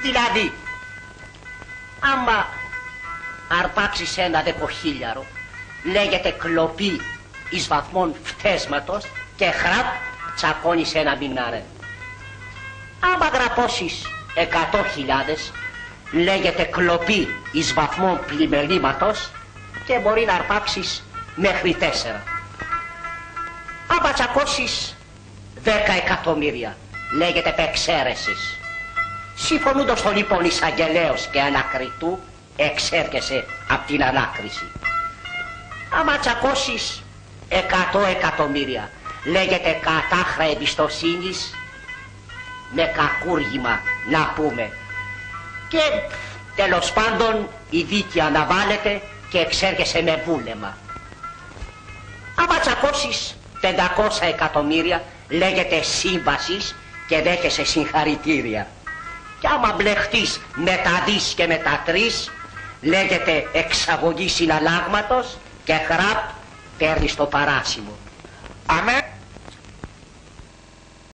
Δηλαδή, άμα αρπάξεις ένα 10.000, λέγεται κλοπή εις βαθμών φτέσματος και χραπ τσακώνεις ένα μηνάρε. Άμα γραπώσεις 100.000, λέγεται κλοπή εις βαθμών πλημελήματος και μπορεί να αρπάξεις μέχρι 4. Άμα τσακώσεις 10 εκατομμύρια, λέγεται επεξαίρεσης. Συμφωνούντος το λοιπόν εισαγγελέος και ανακριτού, εξέρχεσαι από την ανάκριση. Άμα τσακώσεις 100 εκατομμύρια, λέγεται κατάχρα εμπιστοσύνης, με κακούργημα να πούμε. Και τέλος πάντων η δίκη αναβάλλεται και εξέρχεσαι με βούλεμα. Άμα τσακώσεις 500 εκατομμύρια, λέγεται σύμβασης και δέχεσαι συγχαρητήρια. Και άμα μπλεχτείς με τα δις και με τα τρεις, λέγεται εξαγωγή συναλλάγματος και χραπ παίρνεις το παράσημο. Αμέ.